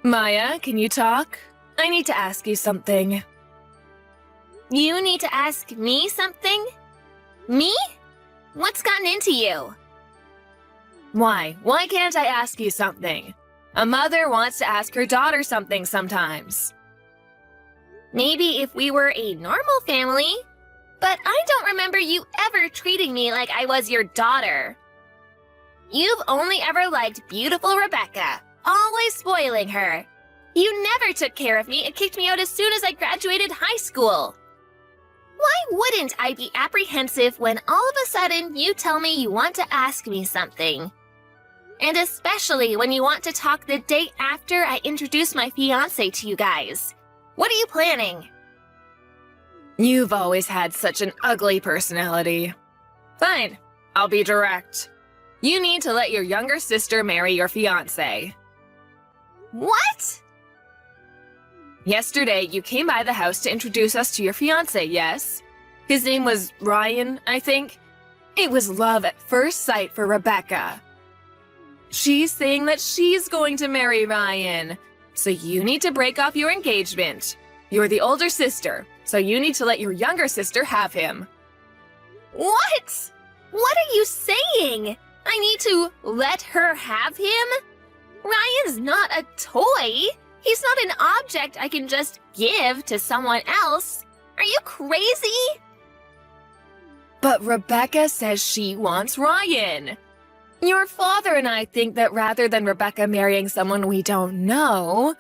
Maya, can you talk? I need to ask you something. You need to ask me something? Me? What's gotten into you? Why? Why can't I ask you something? A mother wants to ask her daughter something sometimes. Maybe if we were a normal family, but I don't remember you ever treating me like I was your daughter. You've only ever liked beautiful Rebecca, always spoiling her. You never took care of me and kicked me out as soon as I graduated high school. Why wouldn't I be apprehensive when all of a sudden you tell me you want to ask me something? And especially when you want to talk the day after I introduce my fiancé to you guys. What are you planning? You've always had such an ugly personality. Fine, I'll be direct. You need to let your younger sister marry your fiancé. What? Yesterday, you came by the house to introduce us to your fiancé, yes? His name was Ryan, I think? It was love at first sight for Rebecca. She's saying that she's going to marry Ryan, so you need to break off your engagement. You're the older sister, so you need to let your younger sister have him. What? What are you saying? I need to let her have him? Ryan's not a toy. He's not an object I can just give to someone else. Are you crazy? But Rebecca says she wants Ryan. Your father and I think that rather than Rebecca marrying someone we don't know,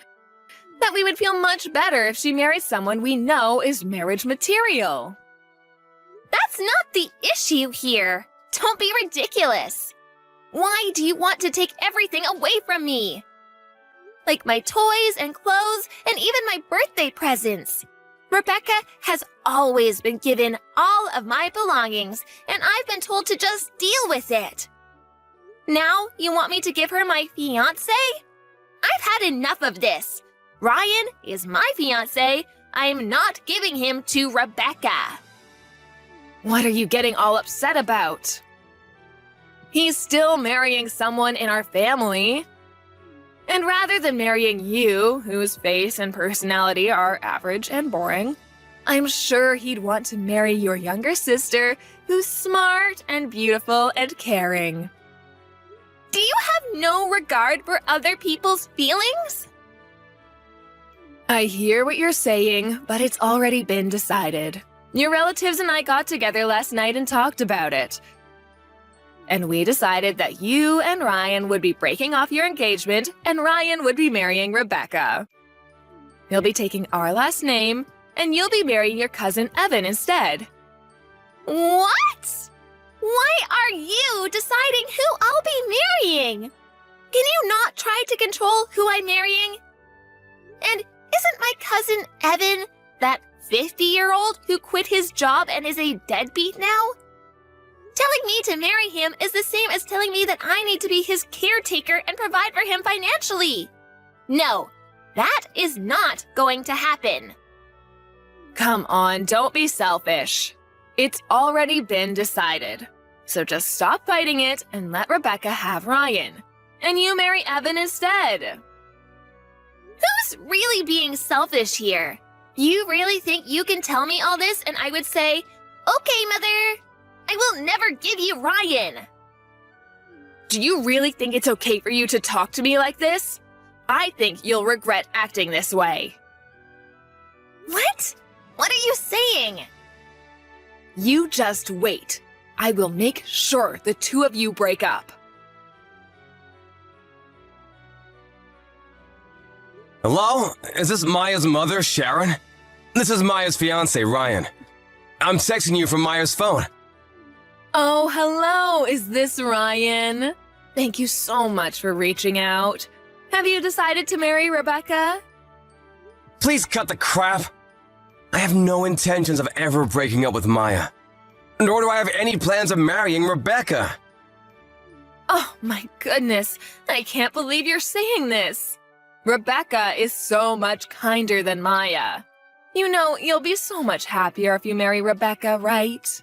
that we would feel much better if she married someone we know is marriage material. That's not the issue here. Don't be ridiculous. Why do you want to take everything away from me? Like my toys and clothes and even my birthday presents. Rebecca has always been given all of my belongings, and I've been told to just deal with it. Now you want me to give her my fiancé? I've had enough of this. Ryan is my fiancé. I'm not giving him to Rebecca. What are you getting all upset about? He's still marrying someone in our family. And rather than marrying you, whose face and personality are average and boring, I'm sure he'd want to marry your younger sister, who's smart and beautiful and caring. Do you have no regard for other people's feelings? I hear what you're saying, but it's already been decided. Your relatives and I got together last night and talked about it. And we decided that you and Ryan would be breaking off your engagement and Ryan would be marrying Rebecca. He'll be taking our last name and you'll be marrying your cousin Evan instead. What? Why are you deciding who I'll be marrying? Can you not try to control who I'm marrying? And isn't my cousin Evan that 50-year-old who quit his job and is a deadbeat now? Telling me to marry him is the same as telling me that I need to be his caretaker and provide for him financially. No, that is not going to happen. Come on, don't be selfish. It's already been decided. So just stop fighting it and let Rebecca have Ryan. And you marry Evan instead. Who's really being selfish here? You really think you can tell me all this and I would say, okay, mother, I will never give you Ryan. Do you really think it's okay for you to talk to me like this? I think you'll regret acting this way. What? What are you saying? You just wait. I will make sure the two of you break up. Hello? Is this Maya's mother, Sharon? This is Maya's fiancé, Ryan. I'm texting you from Maya's phone. Oh, hello. Is this Ryan? Thank you so much for reaching out. Have you decided to marry Rebecca? Please cut the crap. I have no intentions of ever breaking up with Maya. Nor do I have any plans of marrying Rebecca. Oh my goodness. I can't believe you're saying this. Rebecca is so much kinder than Maya. You know, you'll be so much happier if you marry Rebecca, right?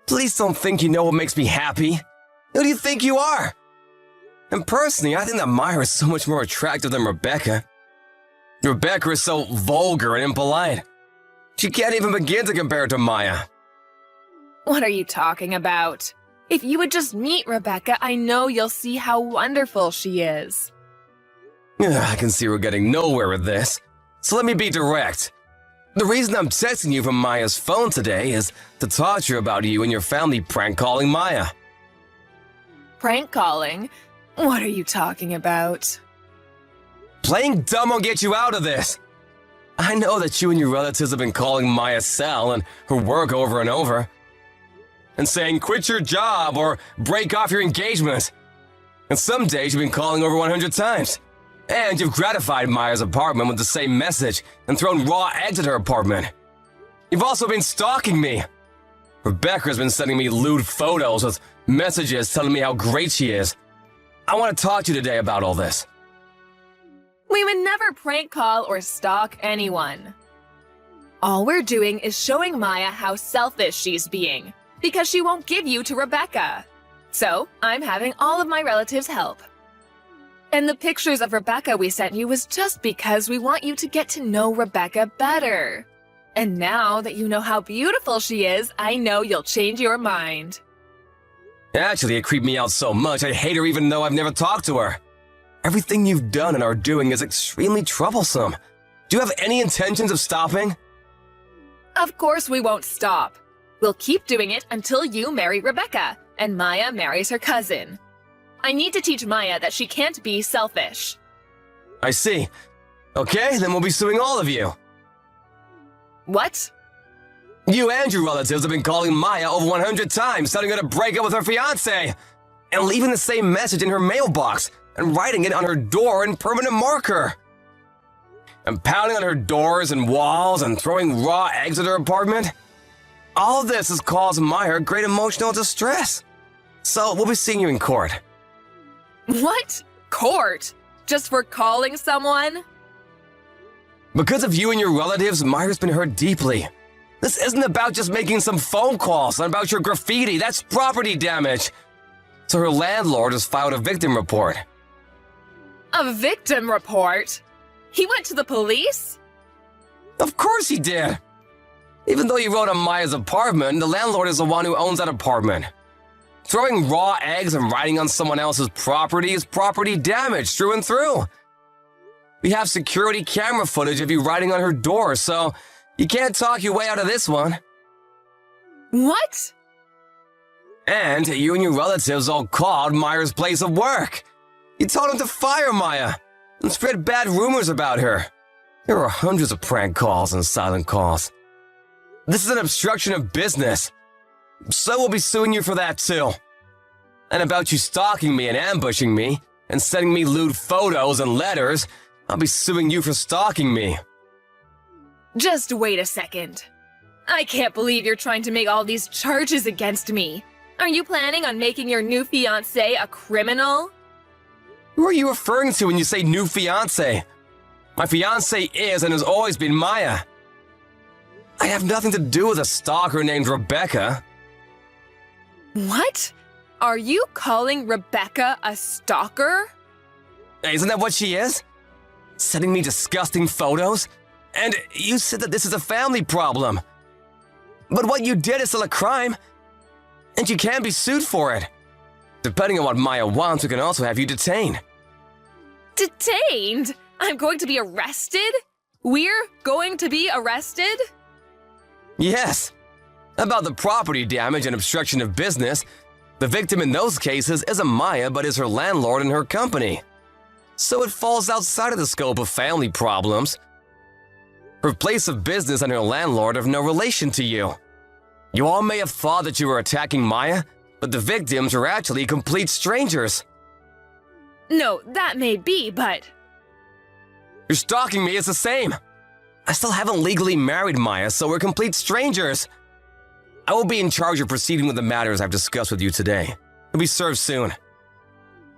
Please don't think you know what makes me happy. Who do you think you are? And personally, I think that Maya is so much more attractive than Rebecca. Rebecca is so vulgar and impolite. She can't even begin to compare to Maya. What are you talking about? If you would just meet Rebecca, I know you'll see how wonderful she is. I can see we're getting nowhere with this. So let me be direct. The reason I'm texting you from Maya's phone today is to talk to you about you and your family prank calling Maya. Prank calling? What are you talking about? Playing dumb won't get you out of this. I know that you and your relatives have been calling Maya Sal and her work over and over. And saying quit your job or break off your engagement. And some days you've been calling over 100 times. And you've gratified Maya's apartment with the same message and thrown raw eggs at her apartment. You've also been stalking me. Rebecca's been sending me lewd photos with messages telling me how great she is. I want to talk to you today about all this. We would never prank call or stalk anyone. All we're doing is showing Maya how selfish she's being, because she won't give you to Rebecca. So, I'm having all of my relatives help. And the pictures of Rebecca we sent you was just because we want you to get to know Rebecca better. And now that you know how beautiful she is, I know you'll change your mind. Actually, it creeped me out so much I hate her even though I've never talked to her. Everything you've done and are doing is extremely troublesome. Do you have any intentions of stopping? Of course we won't stop. We'll keep doing it until you marry Rebecca and Maya marries her cousin. I need to teach Maya that she can't be selfish. I see. Okay, then we'll be suing all of you. What? You and your relatives have been calling Maya over 100 times, telling her to break up with her fiancé, and leaving the same message in her mailbox, and writing it on her door in permanent marker. And pounding on her doors and walls, and throwing raw eggs at her apartment. All this has caused Maya great emotional distress. So we'll be seeing you in court. What? Court? Just for calling someone? Because of you and your relatives, Maya's been hurt deeply. This isn't about just making some phone calls and about your graffiti. That's property damage. So her landlord has filed a victim report. A victim report? He went to the police? Of course he did. Even though he wrote on Maya's apartment, the landlord is the one who owns that apartment. Throwing raw eggs and writing on someone else's property is property damage through and through. We have security camera footage of you writing on her door, so you can't talk your way out of this one. What? And you and your relatives all called Maya's place of work. You told them to fire Maya and spread bad rumors about her. There are hundreds of prank calls and silent calls. This is an obstruction of business. So we'll be suing you for that too. And about you stalking me and ambushing me and sending me lewd photos and letters, I'll be suing you for stalking me. Just wait a second. I can't believe you're trying to make all these charges against me. Are you planning on making your new fiancé a criminal? Who are you referring to when you say new fiancé? My fiancé is and has always been Maya. I have nothing to do with a stalker named Rebecca. What? Are you calling Rebecca a stalker? Isn't that what she is? Sending me disgusting photos? And you said that this is a family problem. But what you did is still a crime. And you can be sued for it. Depending on what Maya wants, we can also have you detained. Detained? I'm going to be arrested? We're going to be arrested? Yes. About the property damage and obstruction of business, the victim in those cases isn't Maya but is her landlord and her company. So it falls outside of the scope of family problems. Her place of business and her landlord have no relation to you. You all may have thought that you were attacking Maya, but the victims are actually complete strangers. No, that may be, but... You're stalking me, it's the same. I still haven't legally married Maya, so we're complete strangers. I will be in charge of proceeding with the matters I've discussed with you today. You'll be served soon.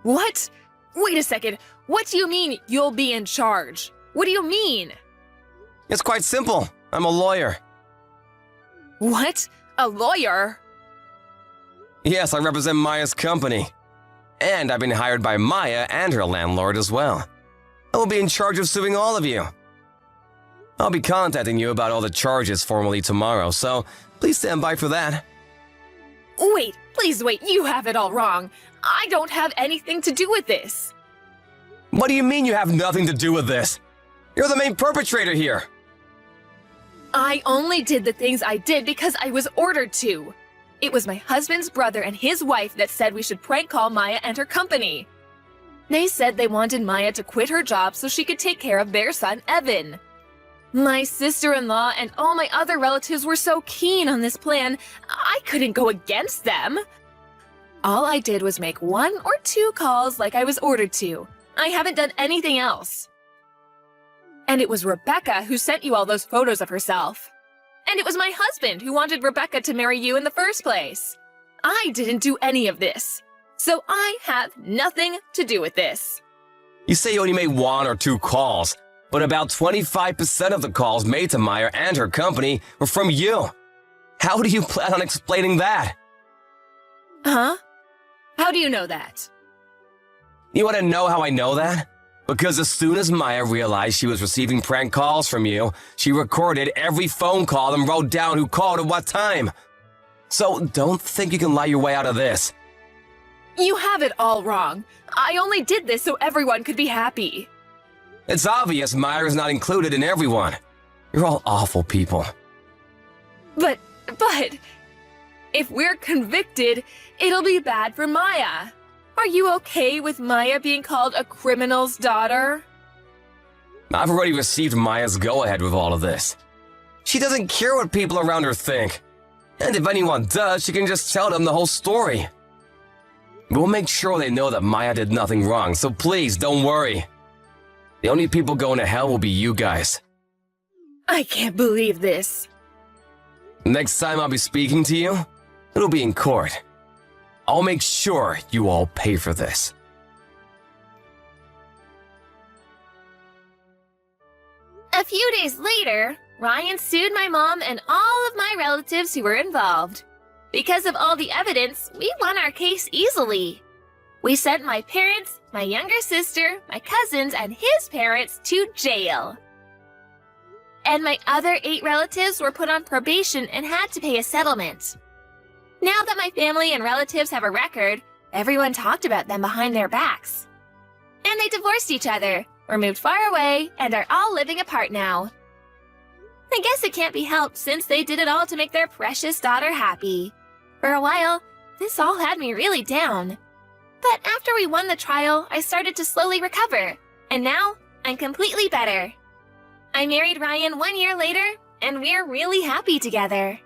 What? Wait a second. What do you mean you'll be in charge? What do you mean? It's quite simple. I'm a lawyer. What? A lawyer? Yes, I represent Maya's company. and I've been hired by Maya and her landlord as well. I will be in charge of suing all of you. I'll be contacting you about all the charges formally tomorrow, so please stand by for that. Wait, please wait, you have it all wrong. I don't have anything to do with this. What do you mean you have nothing to do with this? You're the main perpetrator here. I only did the things I did because I was ordered to. It was my husband's brother and his wife that said we should prank call Maya and her company. They said they wanted Maya to quit her job so she could take care of their son, Evan. My sister-in-law and all my other relatives were so keen on this plan, I couldn't go against them. All I did was make 1 or 2 calls like I was ordered to. I haven't done anything else. And it was Rebecca who sent you all those photos of herself. And it was my husband who wanted Rebecca to marry you in the first place. I didn't do any of this. So I have nothing to do with this. You say you only made 1 or 2 calls, but about 25% of the calls made to Maya and her company were from you. How do you plan on explaining that? Huh? How do you know that? You want to know how I know that? Because as soon as Maya realized she was receiving prank calls from you, she recorded every phone call and wrote down who called at what time. So don't think you can lie your way out of this. You have it all wrong. I only did this so everyone could be happy. It's obvious Maya is not included in everyone. You're all awful people. But, if we're convicted, it'll be bad for Maya. Are you okay with Maya being called a criminal's daughter? I've already received Maya's go-ahead with all of this. She doesn't care what people around her think. And if anyone does, she can just tell them the whole story. We'll make sure they know that Maya did nothing wrong, so please don't worry. The only people going to hell will be you guys. I can't believe this. Next time I'll be speaking to you, it'll be in court. I'll make sure you all pay for this. A few days later, Ryan sued my mom and all of my relatives who were involved. Because of all the evidence, we won our case easily. We sent my parents, my younger sister, my cousins, and his parents to jail. And my other 8 relatives were put on probation and had to pay a settlement. Now that my family and relatives have a record, everyone talked about them behind their backs. And they divorced each other, or moved far away, and are all living apart now. I guess it can't be helped since they did it all to make their precious daughter happy. For a while, this all had me really down. But after we won the trial, I started to slowly recover, and now I'm completely better. I married Ryan 1 year later, and we're really happy together.